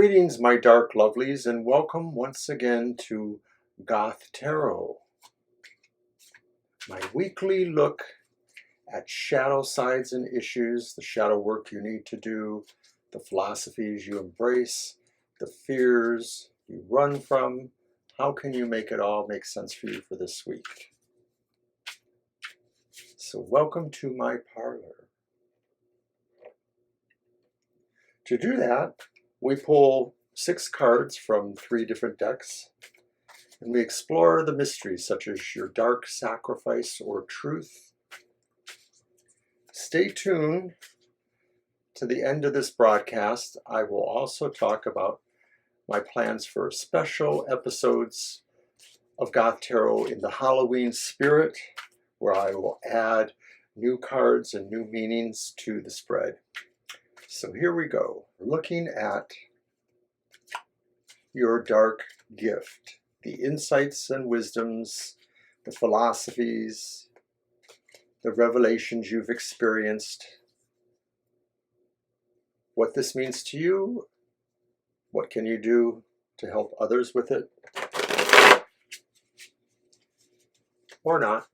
Greetings, my dark lovelies, and welcome once again to Goth Tarot, my weekly look at shadow sides and issues, the shadow work you need to do, the philosophies you embrace, the fears you run from. How can you make it all make sense for you for this week? So welcome to my parlor. To do that, we pull 6 cards from 3 different decks, and we explore the mysteries such as your dark sacrifice or truth. Stay tuned to the end of this broadcast. I will also talk about my plans for special episodes of Goth Tarot in the Halloween spirit, where I will add new cards and new meanings to the spread. So here we go, looking at your dark gift, the insights and wisdoms, the philosophies, the revelations you've experienced, what this means to you, what can you do to help others with it, or not.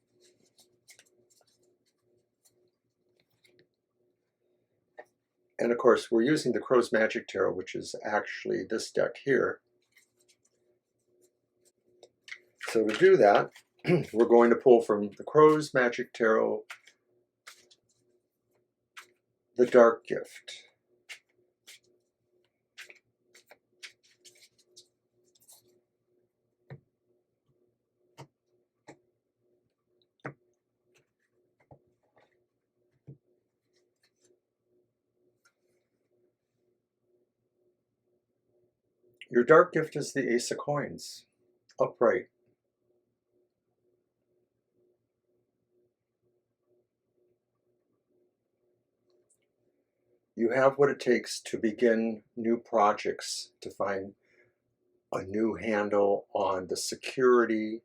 And of course, we're using the Crow's Magic Tarot, which is actually this deck here. So to do that, we're going to pull from the Crow's Magic Tarot, the Dark Gift. Your dark gift is the Ace of Coins, upright. You have what it takes to begin new projects, to find a new handle on the security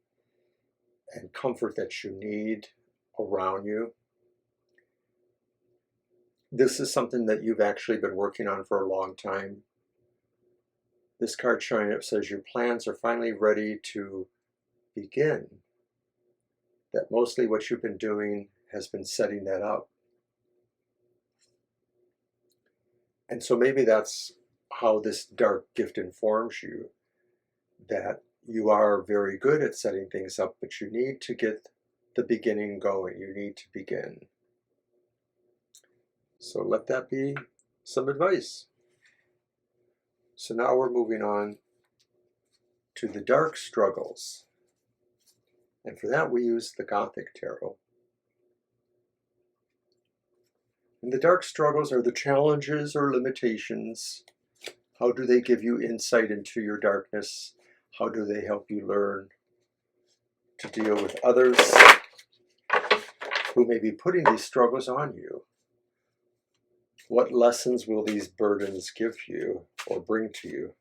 and comfort that you need around you. This is something that you've actually been working on for a long time. This card showing up says your plans are finally ready to begin. That mostly what you've been doing has been setting that up. And so maybe that's how this dark gift informs you, that you are very good at setting things up, but you need to get the beginning going. You need to begin. So let that be some advice. So now we're moving on to the dark struggles. And for that we use the Gothic Tarot. And the dark struggles are the challenges or limitations. How do they give you insight into your darkness? How do they help you learn to deal with others who may be putting these struggles on you? What lessons will these burdens give you or bring to you?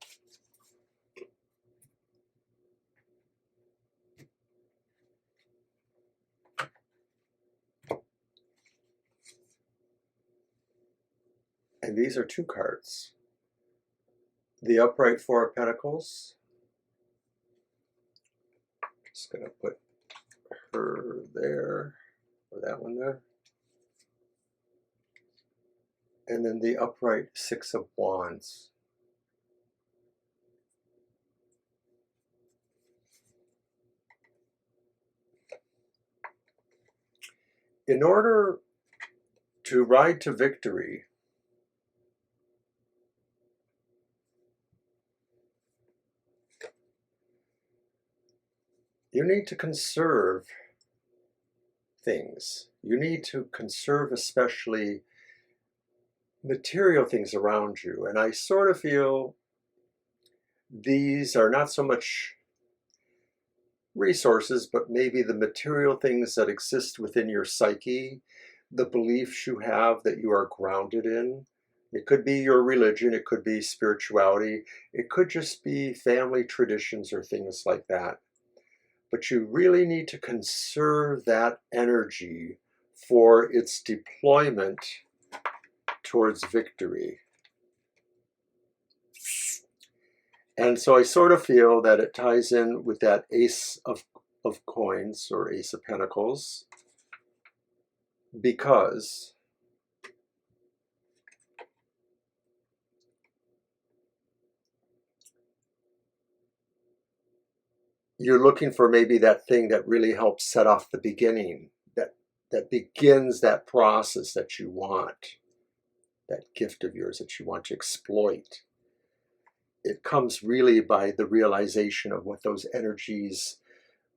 And these are 2 cards. The upright 4 of Pentacles. Just going to put her there, or that one there. And then the upright 6 of Wands. In order to ride to victory, you need to conserve things. You need to conserve especially material things around you. And I sort of feel these are not so much resources, but maybe the material things that exist within your psyche, the beliefs you have that you are grounded in. It could be your religion, it could be spirituality, it could just be family traditions or things like that. But you really need to conserve that energy for its deployment towards victory. And so I sort of feel that it ties in with that Ace of Coins or Ace of Pentacles, because you're looking for maybe that thing that really helps set off the beginning, that begins that process that you want, that gift of yours that you want to exploit. It comes really by the realization of what those energies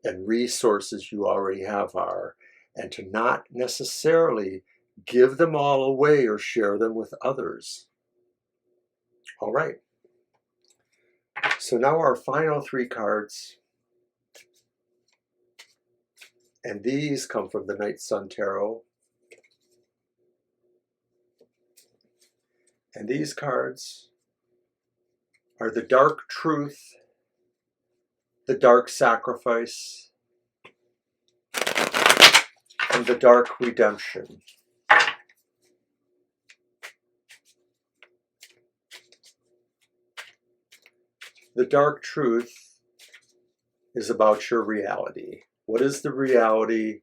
and resources you already have are, and to not necessarily give them all away or share them with others. All right. So now our final 3 cards, and these come from the Night Sun Tarot. And these cards are the Dark Truth, the Dark Sacrifice, and the Dark Redemption. The Dark Truth is about your reality. What is the reality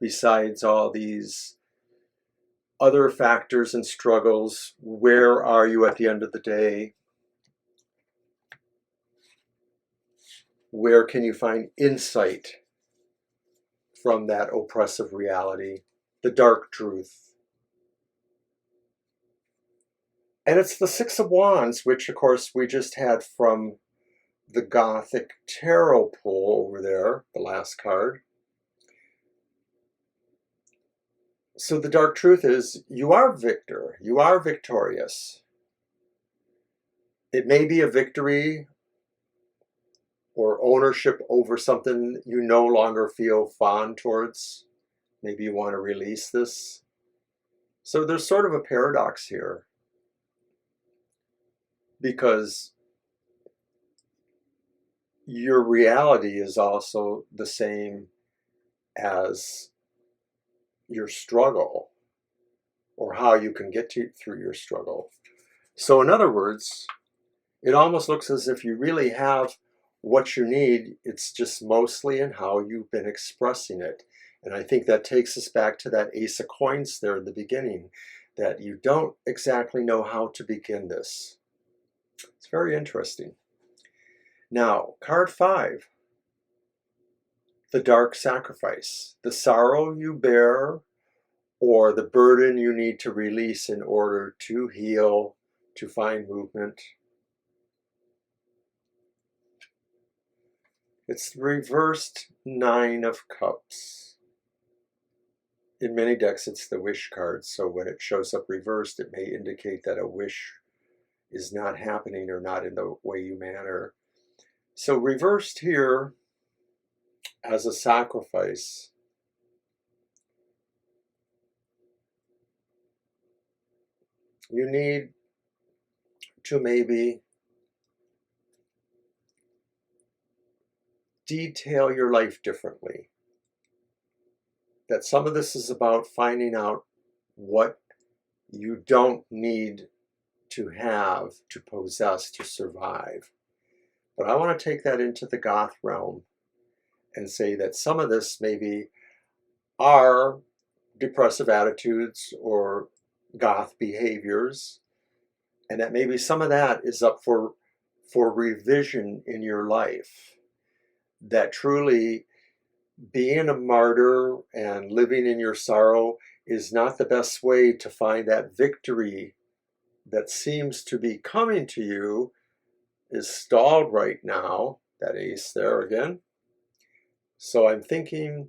besides all these other factors and struggles? Where are you at the end of the day? Where can you find insight from that oppressive reality? The Dark Truth. And it's the 6 of Wands, which of course we just had from the Gothic Tarot pull over there, the last card. So the Dark Truth is you are victor, you are victorious. It may be a victory or ownership over something you no longer feel fond towards. Maybe you want to release this. So there's sort of a paradox here, because your reality is also the same as your struggle, or how you can get through your struggle. So in other words, it almost looks as if you really have what you need. It's just mostly in how you've been expressing it. And I think that takes us back to that Ace of Coins there in the beginning, that you don't exactly know how to begin this. It's very interesting. Now, card 5, the Dark Sacrifice, the sorrow you bear or the burden you need to release in order to heal, to find movement. It's the reversed 9 of Cups. In many decks, it's the wish card, so when it shows up reversed, it may indicate that a wish is not happening or not in the way you manner. So reversed here as a sacrifice, you need to maybe detail your life differently. That some of this is about finding out what you don't need to have, to possess, to survive. But I want to take that into the Goth realm and say that some of this maybe are depressive attitudes or Goth behaviors, and that maybe some of that is up for revision in your life. That truly being a martyr and living in your sorrow is not the best way to find that victory that seems to be coming to you, is stalled right now. That ace there again. So I'm thinking,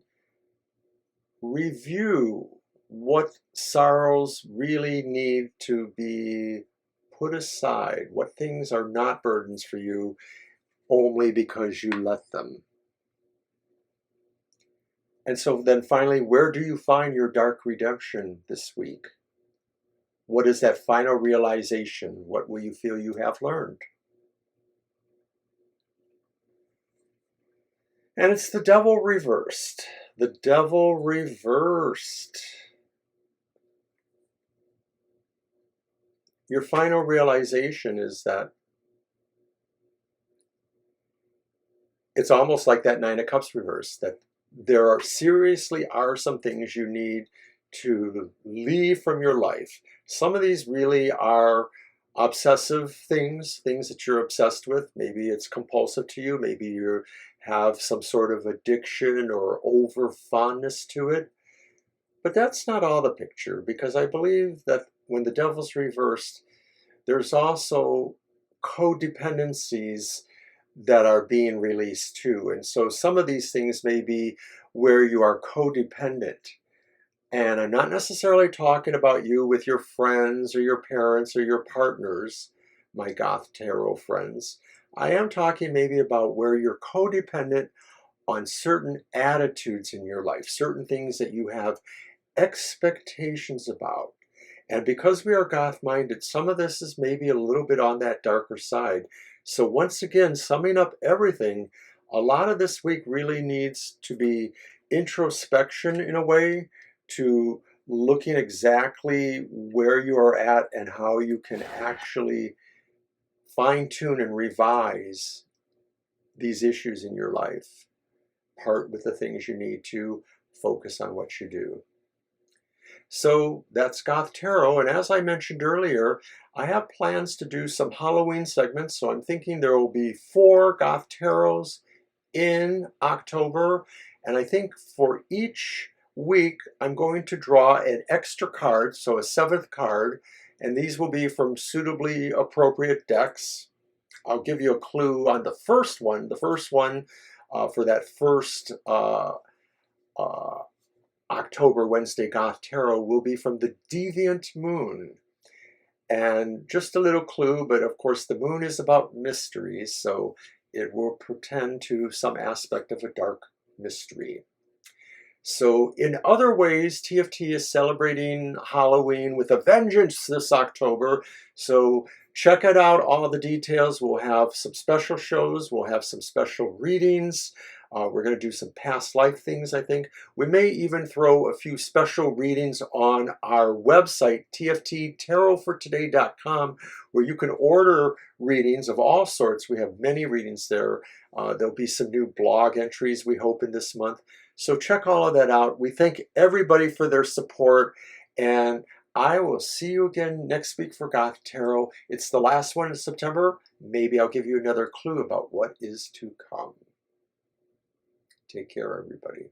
review what sorrows really need to be put aside, what things are not burdens for you only because you let them. And so then finally, where do you find your dark redemption this week? What is that final realization? What will you feel you have learned? And it's the Devil reversed. The Devil reversed. Your final realization is that it's almost like that Nine of Cups reverse, that there are seriously are some things you need to leave from your life. Some of these really are obsessive things that you're obsessed with. Maybe it's compulsive to you. Maybe you have some sort of addiction or over fondness to it. But that's not all the picture, because I believe that when the devil's reversed, there's also codependencies that are being released too. And so some of these things may be where you are codependent. And I'm not necessarily talking about you with your friends or your parents or your partners, my Goth Tarot friends. I am talking maybe about where you're codependent on certain attitudes in your life, certain things that you have expectations about. And because we are Goth-minded, some of this is maybe a little bit on that darker side. So once again, summing up everything, a lot of this week really needs to be introspection in a way, to looking exactly where you are at and how you can actually fine-tune and revise these issues in your life. Part with the things you need to focus on what you do. So that's Goth Tarot, and as I mentioned earlier, I have plans to do some Halloween segments, so I'm thinking there will be 4 Goth Tarots in October, and I think for each week I'm going to draw an extra card, so a 7th card, and these will be from suitably appropriate decks. I'll give you a clue on the first one. The first one for that first October Wednesday Goth Tarot will be from the Deviant Moon. And just a little clue, but of course the moon is about mysteries, so it will pretend to some aspect of a dark mystery. So in other ways, TFT is celebrating Halloween with a vengeance this October. So check it out, all the details. We'll have some special shows. We'll have some special readings. We're going to do some past life things, I think. We may even throw a few special readings on our website, tfttarotfortoday.com, where you can order readings of all sorts. We have many readings there. There'll be some new blog entries, we hope, in this month. So check all of that out. We thank everybody for their support, and I will see you again next week for Goth Tarot. It's the last one in September. Maybe I'll give you another clue about what is to come. Take care, everybody.